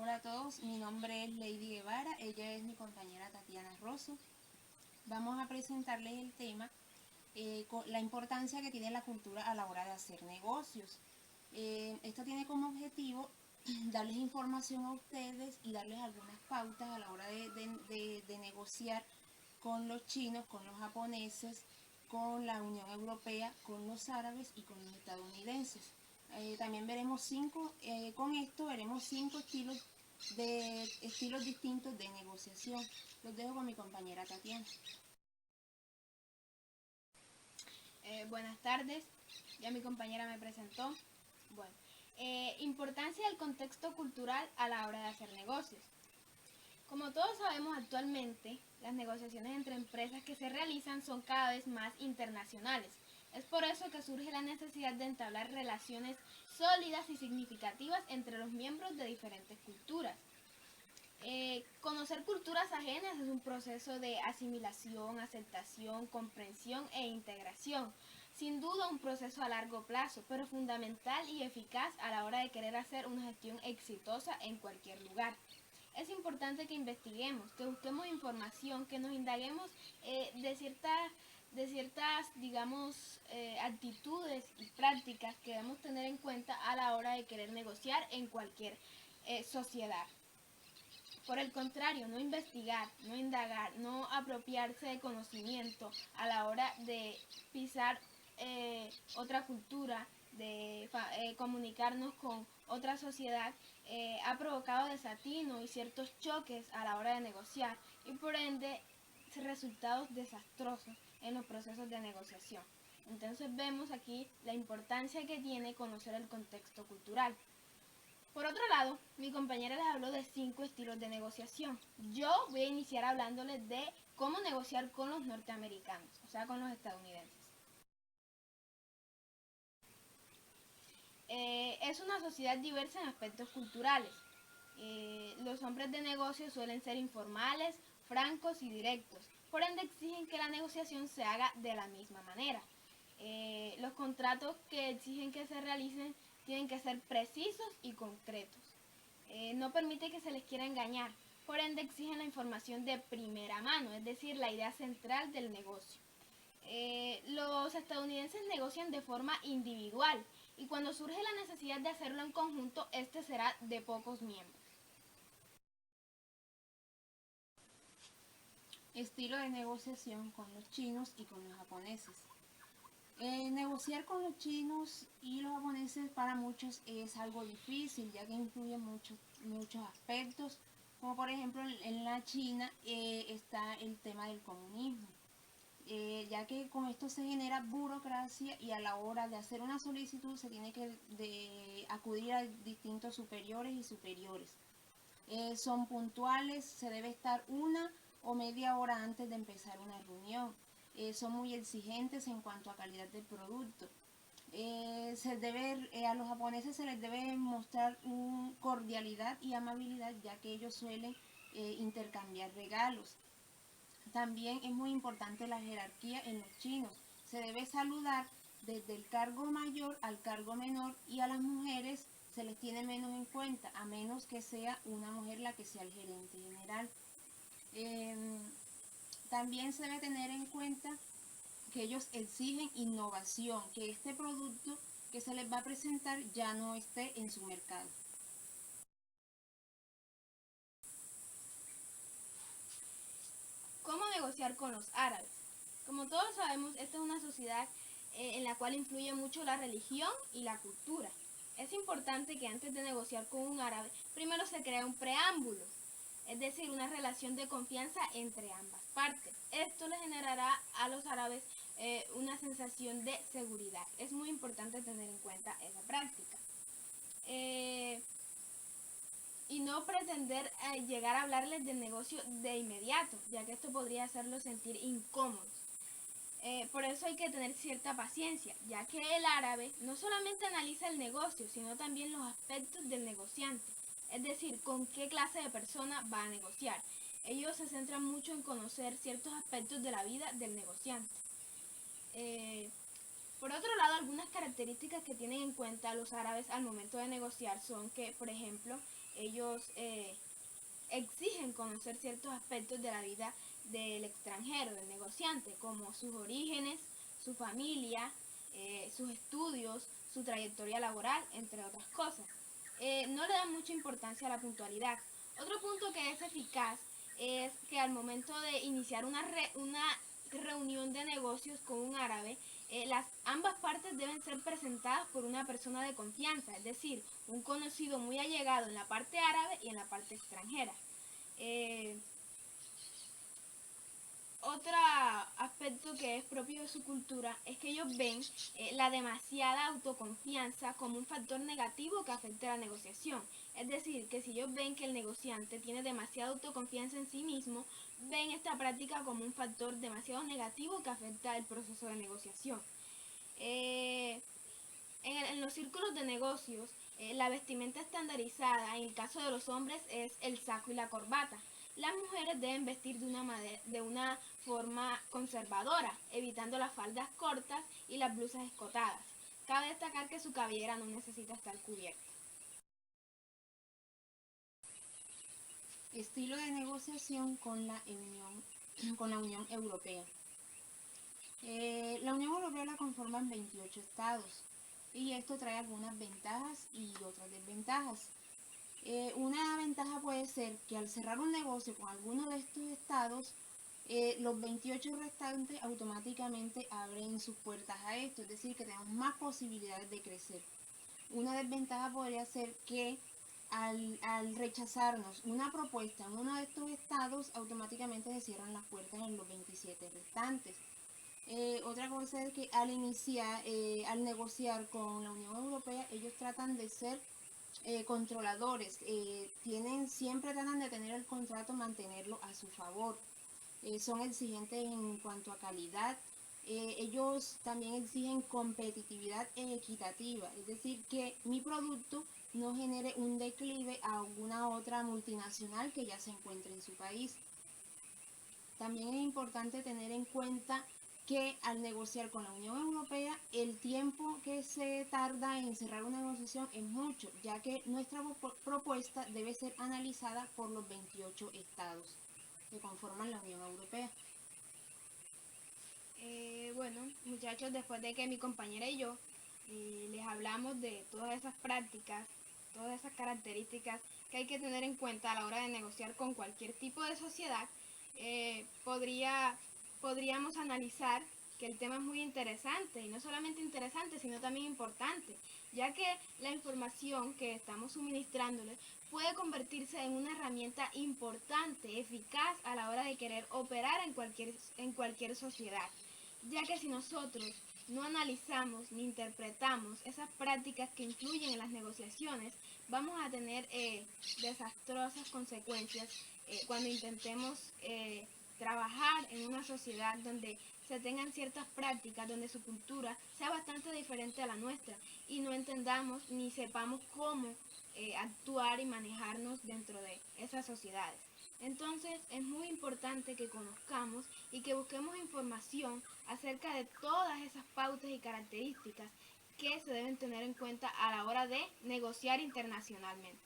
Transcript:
Hola a todos, mi nombre es Lady Guevara, ella es mi compañera Tatiana Rosso. Vamos a presentarles el tema, la importancia que tiene la cultura a la hora de hacer negocios. Esto tiene como objetivo darles información a ustedes y darles algunas pautas a la hora de negociar con los chinos, con los japoneses, con la Unión Europea, con los árabes y con los estadounidenses. También veremos con esto veremos cinco estilos distintos de negociación. Los dejo con mi compañera Tatiana. Buenas tardes, ya mi compañera me presentó. Bueno, importancia del contexto cultural a la hora de hacer negocios. Como todos sabemos actualmente, las negociaciones entre empresas que se realizan son cada vez más internacionales. Es por eso que surge la necesidad de entablar relaciones sólidas y significativas entre los miembros de diferentes culturas. Conocer culturas ajenas es un proceso de asimilación, aceptación, comprensión e integración. Sin duda un proceso a largo plazo, pero fundamental y eficaz a la hora de querer hacer una gestión exitosa en cualquier lugar. Es importante que investiguemos, que busquemos información, que nos indaguemos de ciertas, digamos, actitudes y prácticas que debemos tener en cuenta a la hora de querer negociar en cualquier sociedad. Por el contrario, no investigar, no indagar, no apropiarse de conocimiento a la hora de pisar otra cultura, de comunicarnos con otra sociedad, ha provocado desatino y ciertos choques a la hora de negociar y por ende resultados desastrosos en los procesos de negociación. Entonces vemos aquí la importancia que tiene conocer el contexto cultural. Por otro lado, mi compañera les habló de 5 estilos de negociación. Yo voy a iniciar hablándoles de cómo negociar con los norteamericanos, o sea, con los estadounidenses. Es una sociedad diversa en aspectos culturales. Los hombres de negocio suelen ser informales, francos y directos. Por ende exigen que la negociación se haga de la misma manera. Los contratos que exigen que se realicen tienen que ser precisos y concretos. No permite que se les quiera engañar. Por ende exigen la información de primera mano, es decir, la idea central del negocio. Los estadounidenses negocian de forma individual y cuando surge la necesidad de hacerlo en conjunto, este será de pocos miembros. Estilo de negociación con los chinos y con los japoneses. Negociar con los chinos y los japoneses para muchos es algo difícil, ya que influye muchos aspectos, como por ejemplo en la China está el tema del comunismo, ya que con esto se genera burocracia y a la hora de hacer una solicitud se tiene que acudir a distintos superiores y superiores. Son puntuales, se debe estar una o media hora antes de empezar una reunión. Son muy exigentes en cuanto a calidad del producto. A los japoneses se les debe mostrar cordialidad y amabilidad, ya que ellos suelen intercambiar regalos. También es muy importante la jerarquía en los chinos. Se debe saludar desde el cargo mayor al cargo menor y a las mujeres se les tiene menos en cuenta, a menos que sea una mujer la que sea el gerente general. También se debe tener en cuenta que ellos exigen innovación, que este producto que se les va a presentar ya no esté en su mercado. ¿Cómo negociar con los árabes? Como todos sabemos, esta es una sociedad en la cual influye mucho la religión y la cultura. Es importante que antes de negociar con un árabe, primero se crea un preámbulo, es decir, una relación de confianza entre ambas partes. Esto le generará a los árabes una sensación de seguridad. Es muy importante tener en cuenta esa práctica. Y no pretender llegar a hablarles del negocio de inmediato, ya que esto podría hacerlos sentir incómodos. Por eso hay que tener cierta paciencia, ya que el árabe no solamente analiza el negocio, sino también los aspectos del negociante, es decir, con qué clase de persona va a negociar. Ellos se centran mucho en conocer ciertos aspectos de la vida del negociante. Por otro lado, algunas características que tienen en cuenta los árabes al momento de negociar son que, por ejemplo, ellos exigen conocer ciertos aspectos de la vida del extranjero, del negociante, como sus orígenes, su familia, sus estudios, su trayectoria laboral, entre otras cosas. No le dan mucha importancia a la puntualidad. Otro punto que es eficaz es que al momento de iniciar una reunión de negocios con un árabe, ambas partes deben ser presentadas por una persona de confianza, es decir, un conocido muy allegado en la parte árabe y en la parte extranjera. Otro aspecto que es propio de su cultura es que ellos ven la demasiada autoconfianza como un factor negativo que afecta la negociación. Es decir, que si ellos ven que el negociante tiene demasiada autoconfianza en sí mismo, ven esta práctica como un factor demasiado negativo que afecta el proceso de negociación. En los círculos de negocios, la vestimenta estandarizada en el caso de los hombres es el saco y la corbata. Las mujeres deben vestir de una forma conservadora, evitando las faldas cortas y las blusas escotadas. Cabe destacar que su cabellera no necesita estar cubierta. Estilo de negociación con la Unión Europea. La Unión Europea la conforman 28 estados y esto trae algunas ventajas y otras desventajas. Una ventaja puede ser que al cerrar un negocio con alguno de estos estados, los 28 restantes automáticamente abren sus puertas a esto, es decir, que tenemos más posibilidades de crecer. Una desventaja podría ser que al rechazarnos una propuesta en uno de estos estados, automáticamente se cierran las puertas en los 27 restantes. Otra cosa es que al negociar con la Unión Europea, ellos tratan de ser controladores, siempre tratan de tener el contrato, mantenerlo a su favor. Son exigentes en cuanto a calidad. Ellos también exigen competitividad equitativa, es decir, que mi producto no genere un declive a alguna otra multinacional que ya se encuentre en su país. También es importante tener en cuenta que al negociar con la Unión Europea, el tiempo que se tarda en cerrar una negociación es mucho, ya que nuestra propuesta debe ser analizada por los 28 estados que conforman la Unión Europea. Bueno, muchachos, después de que mi compañera y yo les hablamos de todas esas prácticas, todas esas características que hay que tener en cuenta a la hora de negociar con cualquier tipo de sociedad, podríamos analizar que el tema es muy interesante, y no solamente interesante, sino también importante, ya que la información que estamos suministrándoles puede convertirse en una herramienta importante, eficaz a la hora de querer operar en cualquier sociedad, ya que si nosotros no analizamos ni interpretamos esas prácticas que influyen en las negociaciones, vamos a tener desastrosas consecuencias cuando intentemos trabajar en una sociedad donde se tengan ciertas prácticas, donde su cultura sea bastante diferente a la nuestra y no entendamos ni sepamos cómo actuar y manejarnos dentro de esas sociedades. Entonces es muy importante que conozcamos y que busquemos información acerca de todas esas pautas y características que se deben tener en cuenta a la hora de negociar internacionalmente.